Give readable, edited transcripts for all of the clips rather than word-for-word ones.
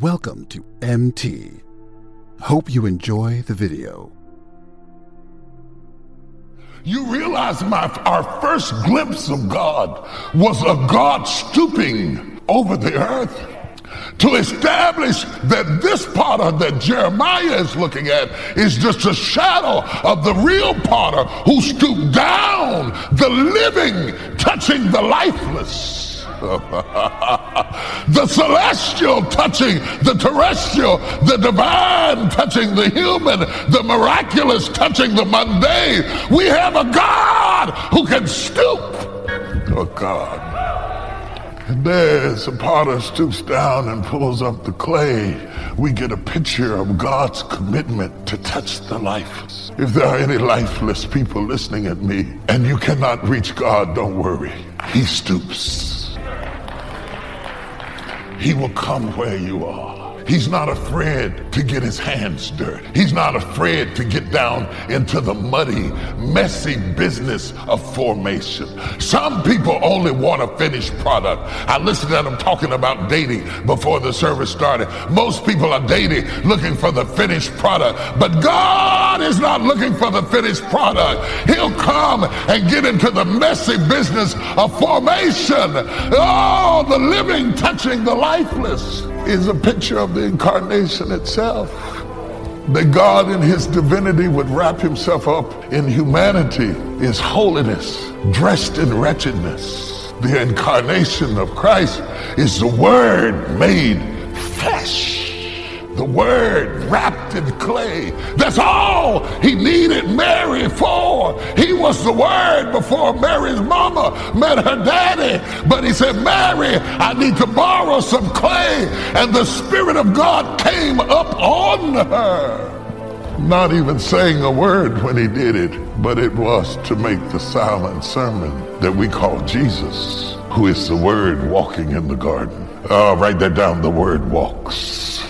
Welcome to MT. Hope you enjoy the video. You realize our first glimpse of God was a God stooping over the earth to establish that this potter that Jeremiah is looking at is just a shadow of the real potter who stooped down, the living touching the lifeless. The celestial touching the terrestrial, the divine touching the human, the miraculous touching the mundane. We have a God who can stoop. Oh God. And there's a potter stoops down and pulls up the clay. We get a picture of God's commitment to touch the lifeless. If there are any lifeless people listening at me and you cannot reach God, don't worry. He stoops. He will come where you are. He's not afraid to get his hands dirty. He's not afraid to get down into the muddy, messy business of formation. Some people only want a finished product. I listened to them talking about dating before the service started. Most people are dating looking for the finished product, but God is not looking for the finished product. He'll come and get into the messy business of formation. Oh, the living touching the lifeless is a picture of the incarnation itself. That God in his divinity would wrap himself up in humanity is holiness, dressed in wretchedness. The incarnation of Christ is the Word made flesh. The Word wrapped in clay. That's all he needed Mary for. He was the Word before Mary's mama met her daddy. But he said, Mary, I need to borrow some clay. And the Spirit of God came up on her. Not even saying a word when he did it, but it was to make the silent sermon that we call Jesus, who is the Word walking in the garden. Write that down, the Word walks.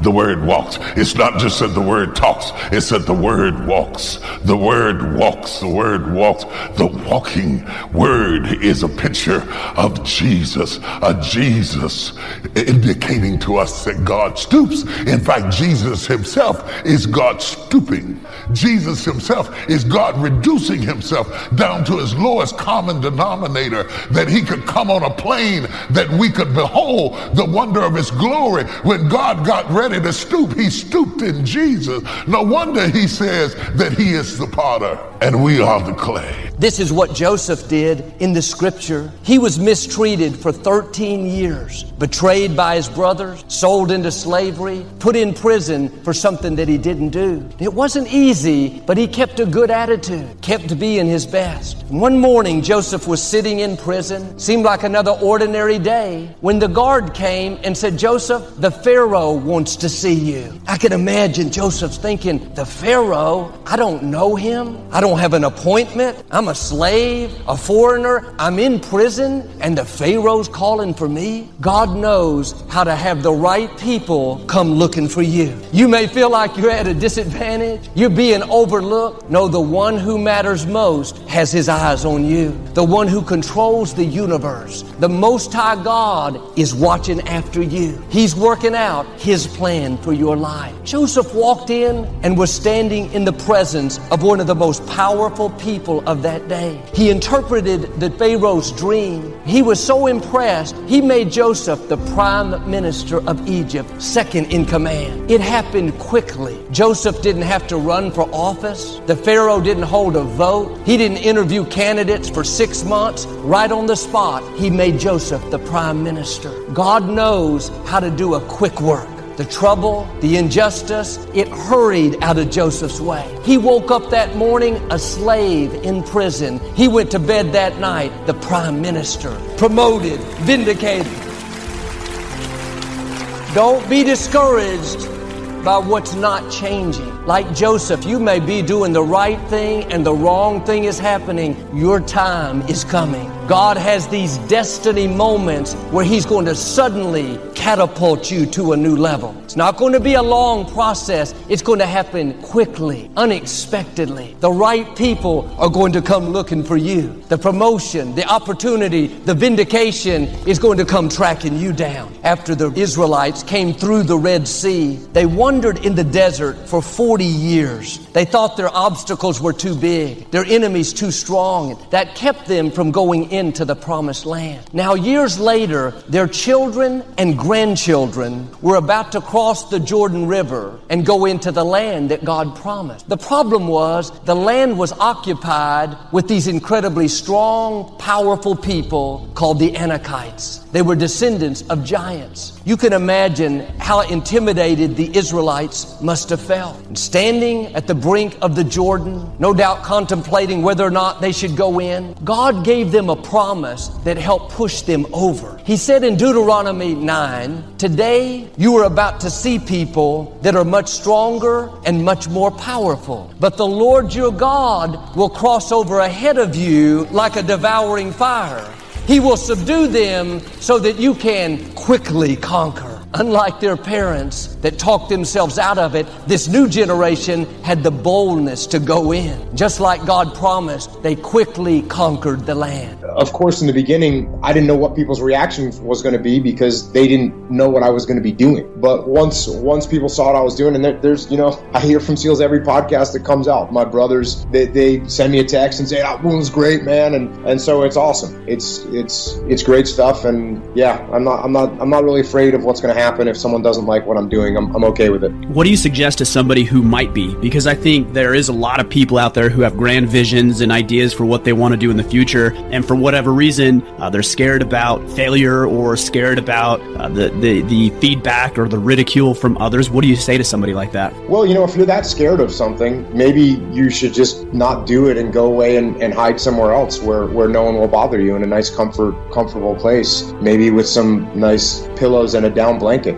The Word walks. It's not just that the Word talks. It's that the Word walks. The Word walks. The Word walks. The walking Word is a picture of Jesus. A Jesus indicating to us that God stoops. In fact, Jesus himself is God stooping. Jesus himself is God reducing himself down to his lowest common denominator, that he could come on a plane that we could behold the wonder of his glory. When God got ready to stoop, he stooped in Jesus. No wonder he says that he is the potter and we are the clay. This is what Joseph did in the scripture. He was mistreated for 13 years, betrayed by his brothers, sold into slavery, put in prison for something that he didn't do. It wasn't easy, but he kept a good attitude, kept being his best. One morning, Joseph was sitting in prison, seemed like another ordinary day, when the guard came and said, Joseph, the Pharaoh wants to see you. I can imagine Joseph thinking, the Pharaoh? I don't know him. I don't have an appointment. I'm a slave, a foreigner. I'm in prison, and the Pharaoh's calling for me. God knows how to have the right people come looking for you. You may feel like you're at a disadvantage. You're being overlooked. No, the one who matters most has his eyes on you. The one who controls the universe, the Most High God, is watching after you. He's working out his plan for your life. Joseph walked in and was standing in the presence of one of the most powerful people of that day. He interpreted the Pharaoh's dream. He was so impressed, he made Joseph the prime minister of Egypt, second in command. It happened quickly. Joseph didn't have to run for office. The Pharaoh didn't hold a vote. He didn't interview candidates for 6 months. Right on the spot, he made Joseph the prime minister. God knows how to do a quick work. The trouble, the injustice, it hurried out of Joseph's way. He woke up that morning a slave in prison. He went to bed that night the prime minister, promoted, vindicated. Don't be discouraged by what's not changing. Like Joseph, you may be doing the right thing and the wrong thing is happening. Your time is coming. God has these destiny moments where He's going to suddenly catapult you to a new level. It's not going to be a long process. It's going to happen quickly, unexpectedly. The right people are going to come looking for you. The promotion, the opportunity, the vindication is going to come tracking you down. After the Israelites came through the Red Sea, they wandered in the desert for 40 years. They thought their obstacles were too big, their enemies too strong. That kept them from going into the promised land. Now, years later, their children and grandchildren were about to cross the Jordan River and go into the land that God promised. The problem was the land was occupied with these incredibly strong, powerful people called the Anakites. They were descendants of giants. You can imagine how intimidated the Israelites must have felt. And standing at the brink of the Jordan, no doubt contemplating whether or not they should go in, God gave them a promise that helped push them over. He said in Deuteronomy 9, "Today you are about to see people that are much stronger and much more powerful. But the Lord your God will cross over ahead of you like a devouring fire. He will subdue them so that you can quickly conquer." Unlike their parents that talked themselves out of it, this new generation had the boldness to go in. Just like God promised, they quickly conquered the land. Of course, in the beginning, I didn't know what people's reaction was going to be because they didn't know what I was going to be doing. But once people saw what I was doing, and there's, I hear from SEALs every podcast that comes out. My brothers, they send me a text and say, "That one's great, man," and so it's awesome. It's great stuff, and yeah, I'm not really afraid of what's going to happen if someone doesn't like what I'm doing. I'm okay with it. What do you suggest to somebody who might be? Because I think there is a lot of people out there who have grand visions and ideas for what they want to do in the future, and for whatever reason, they're scared about failure or scared about the feedback or the ridicule from others. What do you say to somebody like that? Well, if you're that scared of something, maybe you should just not do it and go away and hide somewhere else where no one will bother you in a nice, comfortable place, maybe with some nice pillows and a down blanket.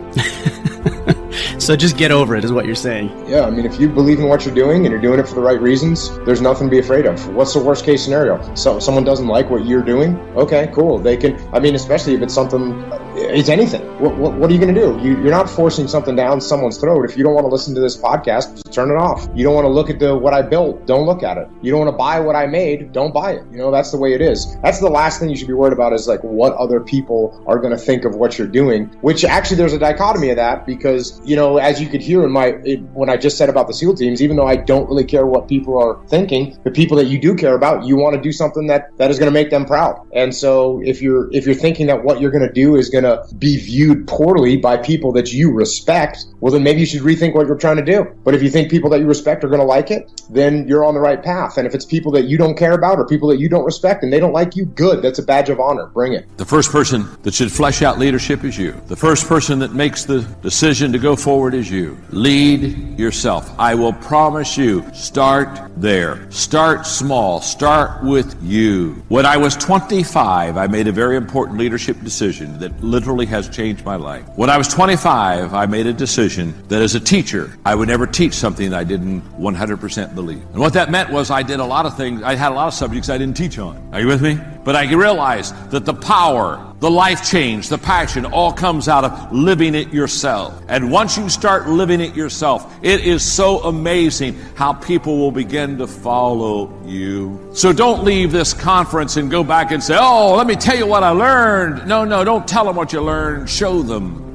So just get over it is what you're saying. Yeah, if you believe in what you're doing and you're doing it for the right reasons, there's nothing to be afraid of. What's the worst case scenario? So someone doesn't like what you're doing? Okay, cool. They can, especially if it's something, it's anything. What are you going to do? You're not forcing something down someone's throat. If you don't want to listen to this podcast, just turn it off. You don't want to look at what I built, don't look at it. You don't want to buy what I made, don't buy it. That's the way it is. That's the last thing you should be worried about is like what other people are going to think of what you're doing, which actually there's a dichotomy of that because, as you could hear when I just said about the SEAL teams, even though I don't really care what people are thinking, the people that you do care about, you want to do something that is going to make them proud. And so if you're thinking that what you're going to do is going to be viewed poorly by people that you respect, well, then maybe you should rethink what you're trying to do. But if you think people that you respect are going to like it, then you're on the right path. And if it's people that you don't care about or people that you don't respect and they don't like you, good. That's a badge of honor. Bring it. The first person that should flesh out leadership is you. The first person that makes the decision to go forward is you. Lead yourself. I will promise you, start there. Start small. Start with you. When I was 25, I made a very important leadership decision that literally has changed my life. When I was 25, I made a decision that as a teacher, I would never teach something that I didn't 100% believe. And what that meant was I did a lot of things, I had a lot of subjects I didn't teach on. Are you with me? But I realized that the power, the life change, the passion all comes out of living it yourself. And once you start living it yourself, it is so amazing how people will begin to follow you. So don't leave this conference and go back and say, "Oh, let me tell you what I learned." No, don't tell them what you learned. Show them.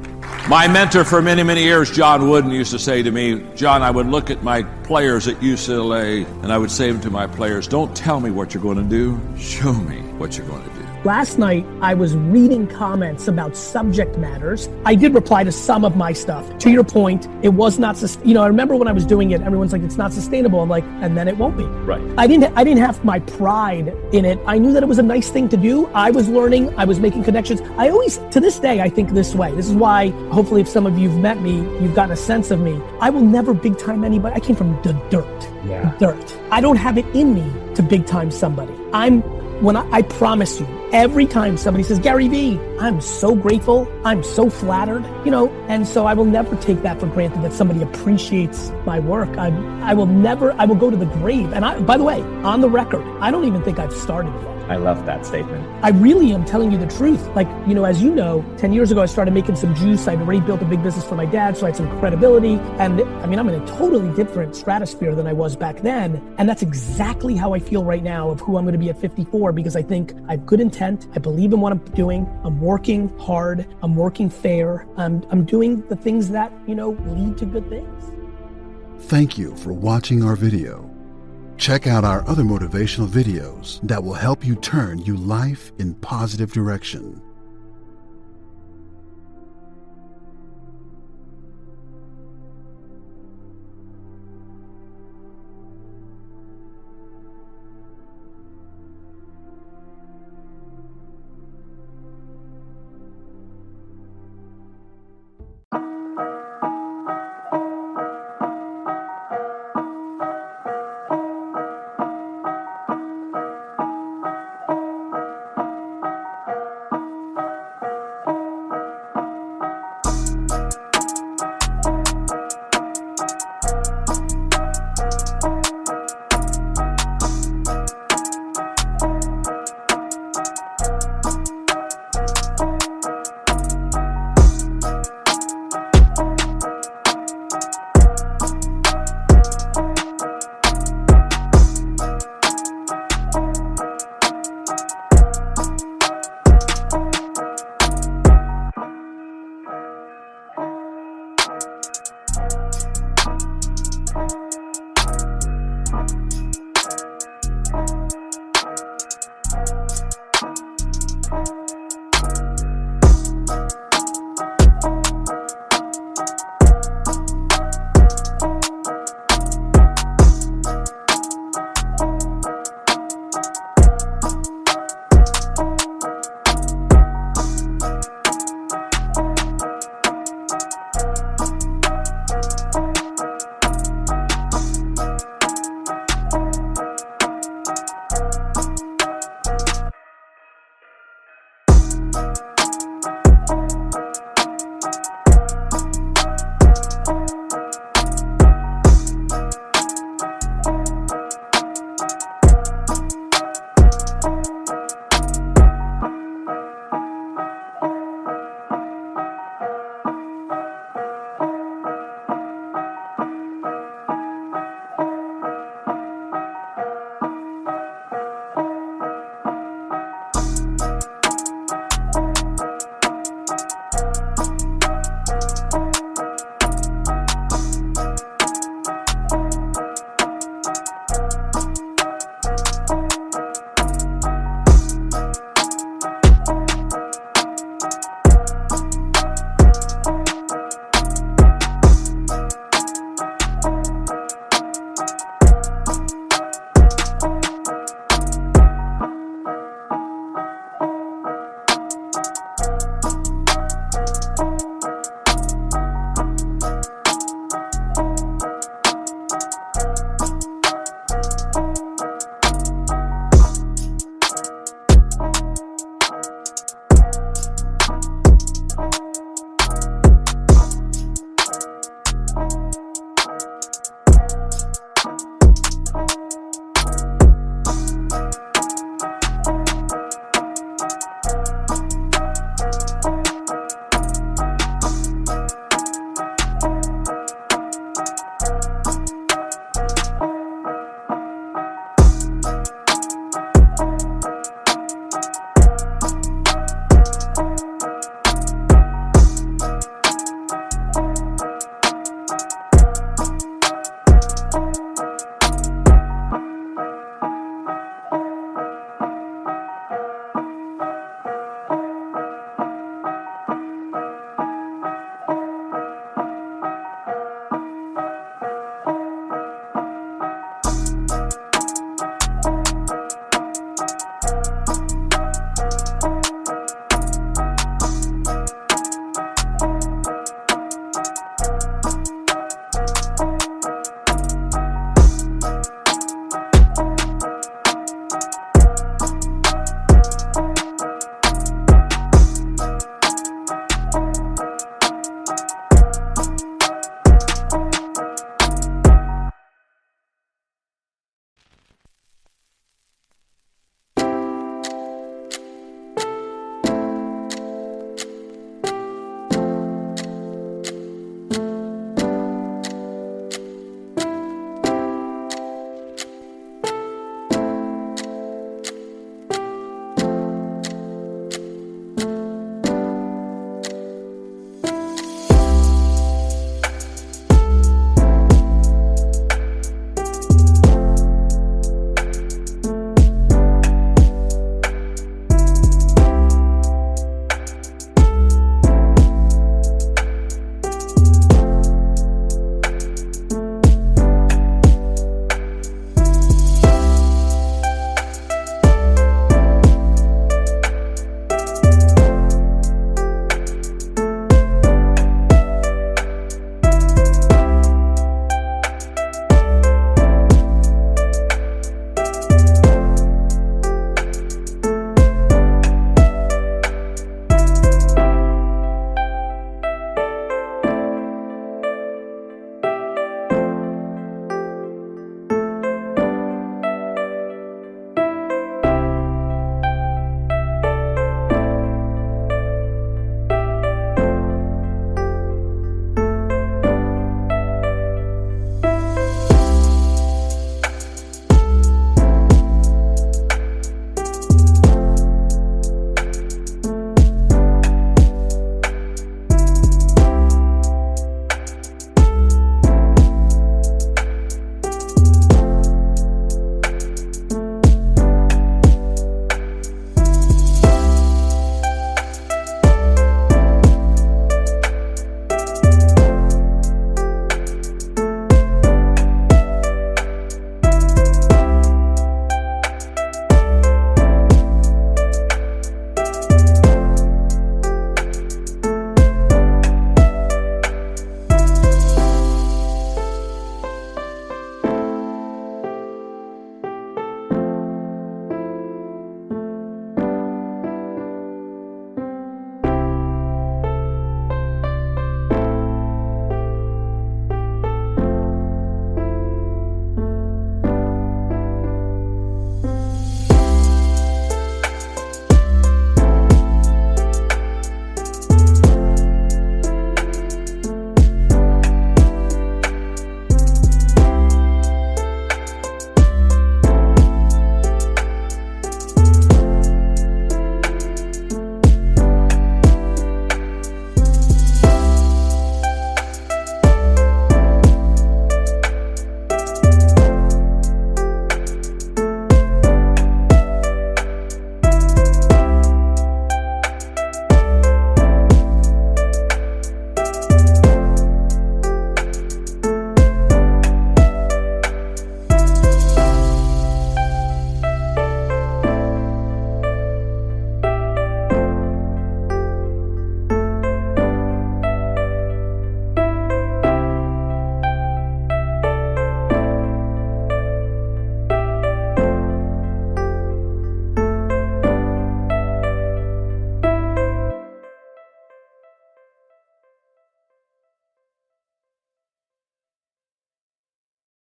My mentor for many, many years, John Wooden, used to say to me, "John, I would look at my players at UCLA and I would say to my players, don't tell me what you're going to do. Show me what you're going to do." Last night, I was reading comments about subject matters. I did reply to some of my stuff. To your point, it was not, I remember when I was doing it, everyone's like, it's not sustainable. I'm like, and then it won't be. Right. I didn't have my pride in it. I knew that it was a nice thing to do. I was learning, I was making connections. I always, to this day, I think this way. This is why, hopefully, if some of you've met me, you've gotten a sense of me. I will never big time anybody. I came from the dirt. Yeah. Dirt. I don't have it in me to big time somebody. I promise you, every time somebody says, "Gary Vee," I'm so grateful, I'm so flattered, and so I will never take that for granted that somebody appreciates my work. I will go to the grave. And by the way, on the record, I don't even think I've started yet. I love that statement. I really am telling you the truth. Like, as you know, 10 years ago, I started making some juice. I'd already built a big business for my dad, so I had some credibility. And I'm in a totally different stratosphere than I was back then. And that's exactly how I feel right now of who I'm going to be at 54, because I think I have good intent. I believe in what I'm doing. I'm working hard. I'm working fair. I'm doing the things that, lead to good things. Thank you for watching our video. Check out our other motivational videos that will help you turn your life in positive direction.